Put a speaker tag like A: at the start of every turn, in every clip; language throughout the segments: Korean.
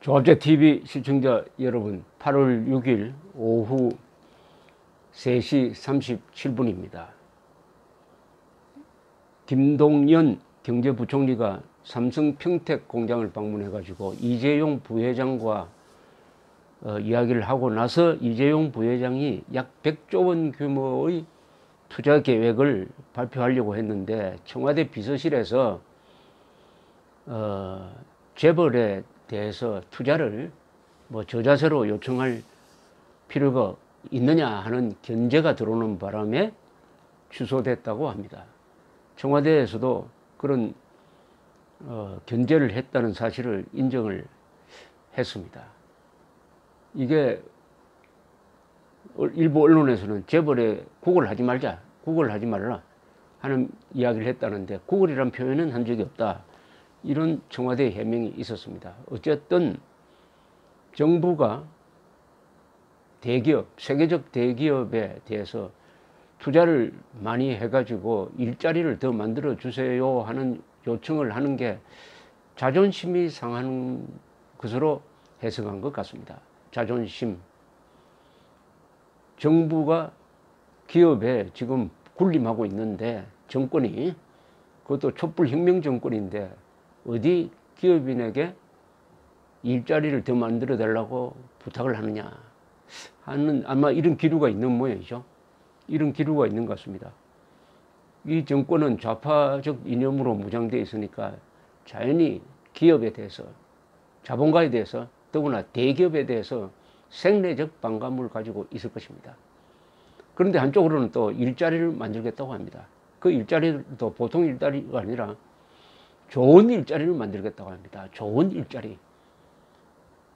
A: 조합제TV 시청자 여러분, 8월 6일 오후 3시 37분입니다. 김동연 경제부총리가 삼성 평택 공장을 방문해가지고 이재용 부회장과 이야기를 하고 나서 이재용 부회장이 약 100조 원 규모의 투자 계획을 발표하려고 했는데 청와대 비서실에서 재벌에 대해서 투자를 저자세로 요청할 필요가 있느냐 하는 견제가 들어오는 바람에 취소됐다고 합니다. 청와대에서도 그런 견제를 했다는 사실을 인정을 했습니다. 이게 일부 언론에서는 재벌에 구걸 하지 말자, 구걸 하지 말라 하는 이야기를 했다는데 구걸이란 표현은 한 적이 없다. 이런 청와대 해명이 있었습니다. 어쨌든 정부가 대기업, 세계적 대기업에 대해서 투자를 많이 해가지고 일자리를 더 만들어 주세요 하는 요청을 하는 게 자존심이 상하는 것으로 해석한 것 같습니다. 자존심. 정부가 기업에 지금 군림하고 있는데 정권이, 그것도 촛불혁명 정권인데 어디 기업인에게 일자리를 더 만들어 달라고 부탁을 하느냐 하는, 아마 이런 기류가 있는 모양이죠. 이런 기류가 있는 것 같습니다. 이 정권은 좌파적 이념으로 무장되어 있으니까 자연히 기업에 대해서, 자본가에 대해서, 더구나 대기업에 대해서 생리적 반감을 가지고 있을 것입니다. 그런데 한쪽으로는 또 일자리를 만들겠다고 합니다. 그 일자리도 보통 일자리가 아니라 좋은 일자리를 만들겠다고 합니다. 좋은 일자리.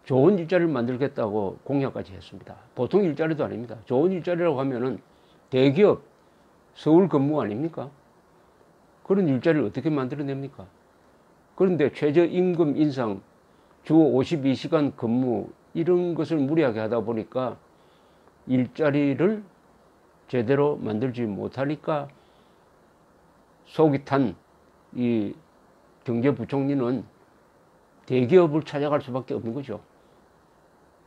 A: 좋은 일자리를 만들겠다고 공약까지 했습니다. 보통 일자리도 아닙니다. 좋은 일자리라고 하면은 대기업, 서울 근무 아닙니까? 그런 일자리를 어떻게 만들어냅니까? 그런데 최저임금 인상, 주 52시간 근무, 이런 것을 무리하게 하다 보니까 일자리를 제대로 만들지 못하니까 속이 탄 이 경제부총리는 대기업을 찾아갈 수밖에 없는 거죠.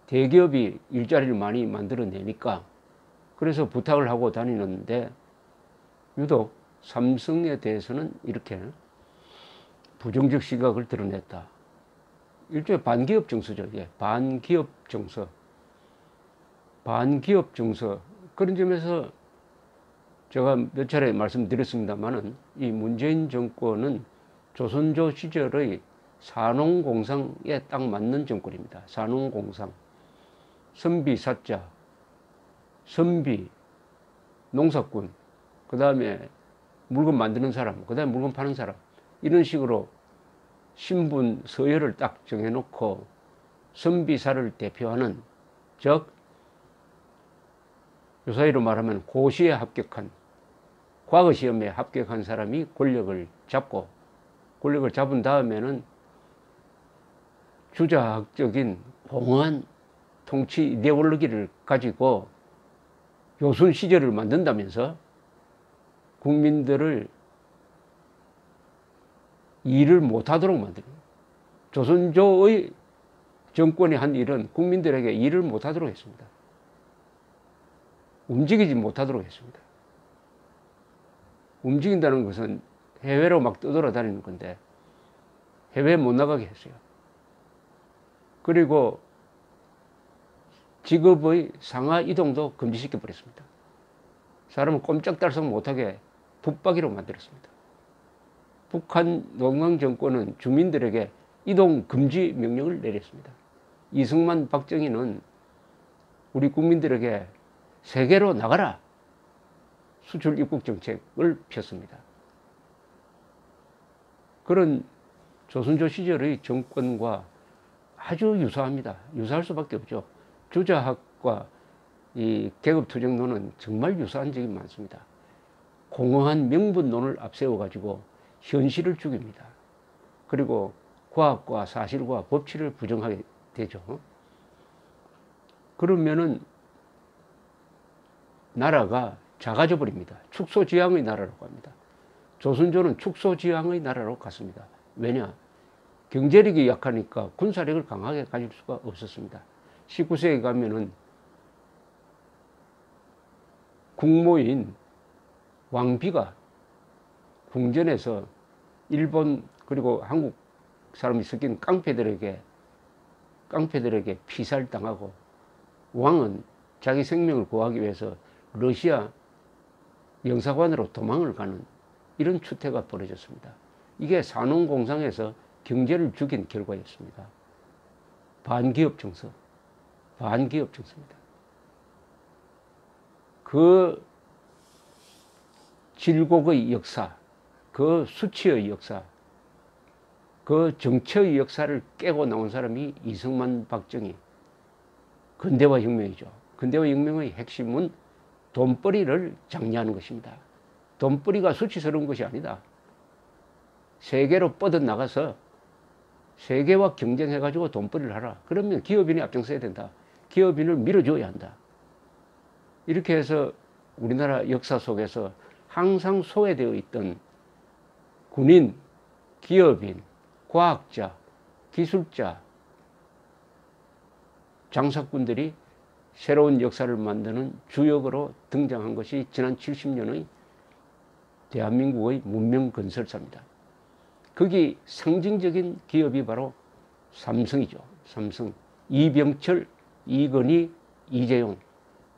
A: 대기업이 일자리를 많이 만들어내니까. 그래서 부탁을 하고 다니는데 유독 삼성에 대해서는 이렇게 부정적 시각을 드러냈다. 일종의 반기업 정서죠. 예, 반기업 정서. 반기업 정서. 그런 점에서 제가 몇 차례 말씀드렸습니다만은 이 문재인 정권은 조선조 시절의 산농공상에 딱 맞는 정권입니다. 산농공상. 선비사자, 선비, 농사꾼, 그 다음에 물건 만드는 사람, 그 다음에 물건 파는 사람, 이런 식으로 신분, 서열을 딱 정해놓고 선비사를 대표하는, 즉 요사이로 말하면 고시에 합격한, 과거시험에 합격한 사람이 권력을 잡고, 권력을 잡은 다음에는 주자학적인 공허한 통치 이데올로기를 가지고 요순 시절을 만든다면서 국민들을 일을 못하도록 만드는, 조선조의 정권이 한 일은 국민들에게 일을 못하도록 했습니다. 움직이지 못하도록 했습니다. 움직인다는 것은 해외로 막 떠돌아다니는 건데 해외에 못 나가게 했어요. 그리고 직업의 상하 이동도 금지시켜 버렸습니다. 사람을 꼼짝달싹 못하게 붙박이로 만들었습니다. 북한 농강 정권은 주민들에게 이동 금지 명령을 내렸습니다. 이승만, 박정희는 우리 국민들에게 세계로 나가라, 수출 입국 정책을 폈습니다. 그런 조선조 시절의 정권과 아주 유사합니다. 유사할 수밖에 없죠. 주자학과 이 계급투쟁론은 정말 유사한 점이 많습니다. 공허한 명분론을 앞세워가지고 현실을 죽입니다. 그리고 과학과 사실과 법치를 부정하게 되죠. 그러면은 나라가 작아져 버립니다. 축소지향의 나라라고 합니다. 조선조는 축소지향의 나라로 갔습니다. 왜냐? 경제력이 약하니까 군사력을 강하게 가질 수가 없었습니다. 19세기에 가면은 국모인 왕비가 궁전에서 일본 그리고 한국 사람이 섞인 깡패들에게 피살당하고 왕은 자기 생명을 구하기 위해서 러시아 영사관으로 도망을 가는 이런 추태가 벌어졌습니다. 이게 산업공상에서 경제를 죽인 결과였습니다. 반기업 정서입니다. 그 질곡의 역사, 그 수치의 역사, 그 정치의 역사를 깨고 나온 사람이 이승만, 박정희, 근대화 혁명이죠. 근대화 혁명의 핵심은 돈벌이를 장려하는 것입니다. 돈벌이가 수치스러운 것이 아니다. 세계로 뻗어나가서 세계와 경쟁해가지고 돈벌이를 하라. 그러면 기업인이 앞장서야 된다. 기업인을 밀어줘야 한다. 이렇게 해서 우리나라 역사 속에서 항상 소외되어 있던 군인, 기업인, 과학자, 기술자, 장사꾼들이 새로운 역사를 만드는 주역으로 등장한 것이 지난 70년의 대한민국의 문명 건설사입니다. 거기 상징적인 기업이 바로 삼성이죠. 삼성. 이병철, 이건희, 이재용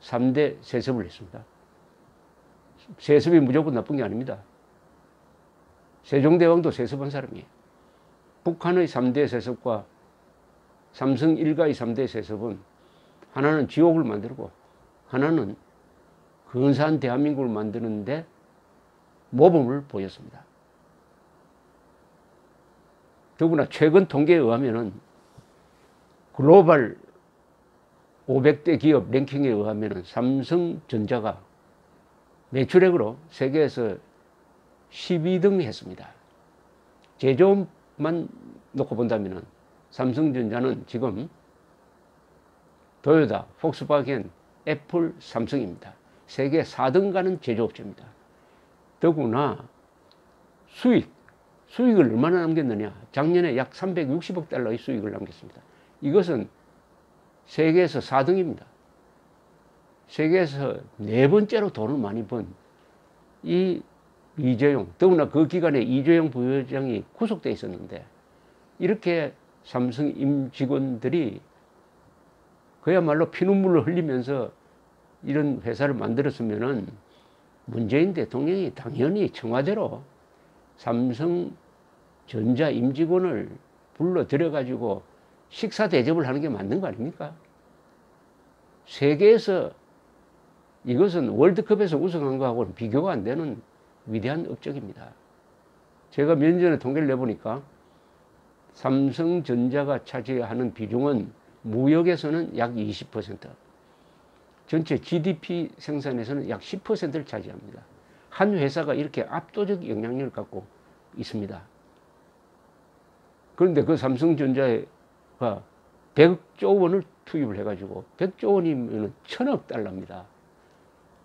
A: 3대 세습을 했습니다. 세습이 무조건 나쁜 게 아닙니다. 세종대왕도 세습한 사람이에요. 북한의 3대 세습과 삼성 일가의 3대 세습은 하나는 지옥을 만들고 하나는 근사한 대한민국을 만드는데 모범을 보였습니다. 더구나 최근 통계에 의하면은 글로벌 500대 기업 랭킹에 의하면은 삼성전자가 매출액으로 세계에서 12등 했습니다. 제조업만 놓고 본다면은 삼성전자는 지금 도요타, 폭스바겐, 애플, 삼성입니다. 세계 4등 가는 제조업체입니다. 더구나 수익을 얼마나 남겼느냐. 작년에 약 360억 달러의 수익을 남겼습니다. 이것은 세계에서 4등입니다. 세계에서 4번째로 돈을 많이 번 이 이재용, 더구나 그 기간에 이재용 부회장이 구속돼 있었는데 이렇게 삼성 임직원들이 그야말로 피눈물을 흘리면서 이런 회사를 만들었으면은 문재인 대통령이 당연히 청와대로 삼성전자 임직원을 불러들여가지고 식사 대접을 하는 게 맞는 거 아닙니까? 세계에서 이것은 월드컵에서 우승한 거하고는 비교가 안 되는 위대한 업적입니다. 제가 몇 년 전에 통계를 내보니까 삼성전자가 차지하는 비중은 무역에서는 약 20%, 전체 GDP 생산에서는 약 10%를 차지합니다. 한 회사가 이렇게 압도적 영향력을 갖고 있습니다. 그런데 그 삼성전자가 100조 원을 투입을 해가지고 100조 원이면 1000억 달러입니다.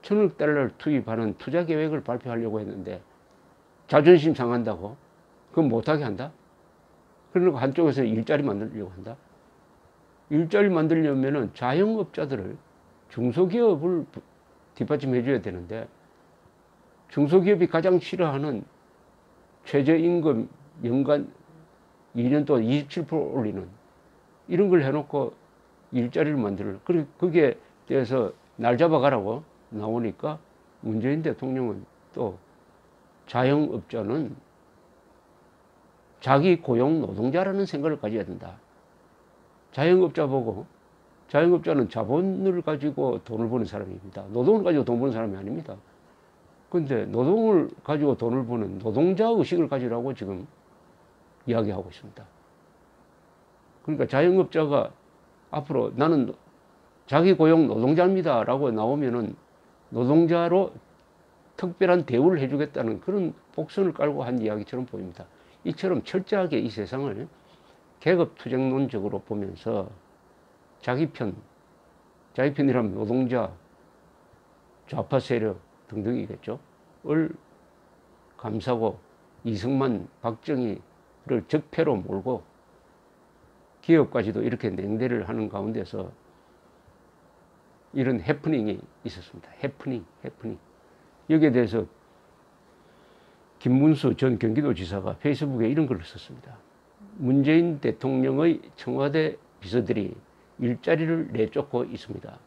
A: 1000억 달러를 투입하는 투자 계획을 발표하려고 했는데 자존심 상한다고 그건 못하게 한다? 그러니까 한쪽에서 일자리 만들려고 한다? 일자리 만들려면은 자영업자들을 중소기업을 뒷받침해 줘야 되는데 중소기업이 가장 싫어하는 최저임금 연간 2년 동안 27% 올리는 이런 걸 해놓고 일자리를 만들어. 그리고 거기에 대해서 날 잡아가라고 나오니까 문재인 대통령은 또 자영업자는 자기 고용 노동자라는 생각을 가져야 된다. 자영업자 보고 자영업자는 자본을 가지고 돈을 버는 사람입니다. 노동을 가지고 돈 버는 사람이 아닙니다. 그런데 노동을 가지고 돈을 버는 노동자 의식을 가지라고 지금 이야기하고 있습니다. 그러니까 자영업자가 앞으로 나는 자기 고용 노동자입니다 라고 나오면은 노동자로 특별한 대우를 해주겠다는 그런 복선을 깔고 한 이야기처럼 보입니다. 이처럼 철저하게 이 세상을 계급투쟁론적으로 보면서 자기 편이라면 노동자, 좌파 세력 등등이겠죠. 을 감싸고 이승만, 박정희를 적폐로 몰고 기업까지도 이렇게 냉대를 하는 가운데서 이런 해프닝이 있었습니다. 해프닝. 여기에 대해서 김문수 전 경기도지사가 페이스북에 이런 글을 썼습니다. 문재인 대통령의 청와대 비서들이 일자리를 내쫓고 있습니다.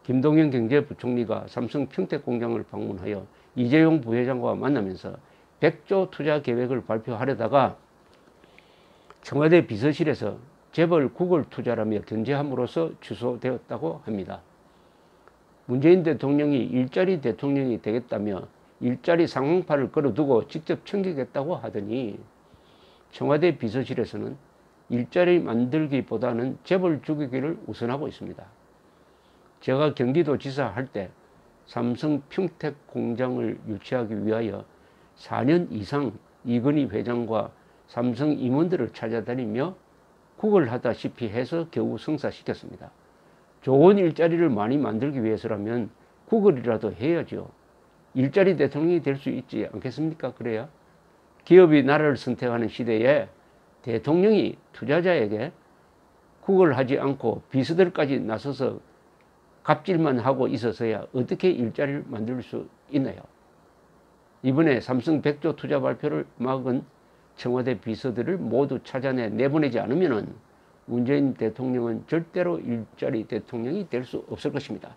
A: 김동연 경제부총리가 삼성 평택 공장을 방문하여 이재용 부회장과 만나면서 100조 투자 계획을 발표하려다가 청와대 비서실에서 재벌 구글 투자라며 견제함으로써 취소되었다고 합니다. 문재인 대통령이 일자리 대통령이 되겠다며 일자리 상황파를 걸어두고 직접 챙기겠다고 하더니 청와대 비서실에서는 일자리 만들기보다는 재벌 죽이기를 우선하고 있습니다. 제가 경기도지사 할 때 삼성 평택 공장을 유치하기 위하여 4년 이상 이건희 회장과 삼성 임원들을 찾아다니며 구걸하다시피 해서 겨우 성사시켰습니다. 좋은 일자리를 많이 만들기 위해서라면 구걸이라도 해야죠. 일자리 대통령이 될 수 있지 않겠습니까? 그래야 기업이 나라를 선택하는 시대에 대통령이 투자자에게 구걸하지 않고 비서들까지 나서서 갑질만 하고 있어서야 어떻게 일자리를 만들 수 있나요? 이번에 삼성 100조 투자 발표를 막은 청와대 비서들을 모두 찾아내 내보내지 않으면 문재인 대통령은 절대로 일자리 대통령이 될 수 없을 것입니다.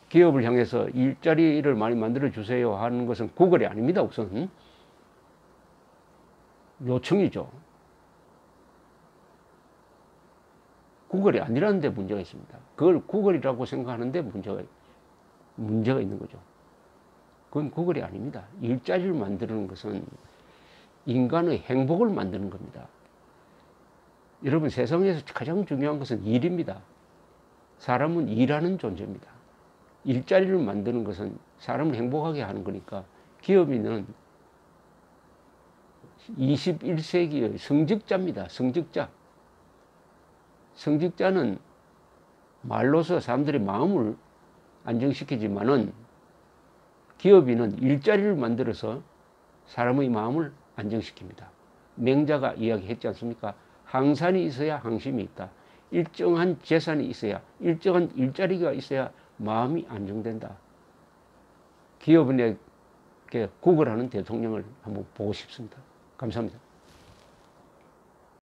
A: 기업을 향해서 일자리를 많이 만들어주세요 하는 것은 구걸이 아닙니다. 우선 요청이죠. 구걸이 아니라는 데 문제가 있습니다. 그걸 구걸이라고 생각하는데 문제가 있는 거죠. 그건 구걸이 아닙니다. 일자리를 만드는 것은 인간의 행복을 만드는 겁니다. 여러분, 세상에서 가장 중요한 것은 일입니다. 사람은 일하는 존재입니다. 일자리를 만드는 것은 사람을 행복하게 하는 거니까 기업인은 21세기의 성직자입니다. 성직자는 말로서 사람들의 마음을 안정시키지만은 기업인은 일자리를 만들어서 사람의 마음을 안정시킵니다. 맹자가 이야기했지 않습니까? 항산이 있어야 항심이 있다. 일정한 재산이 있어야, 일정한 일자리가 있어야 마음이 안정된다. 기업인에게 구걸하는 대통령을 한번 보고 싶습니다. 감사합니다.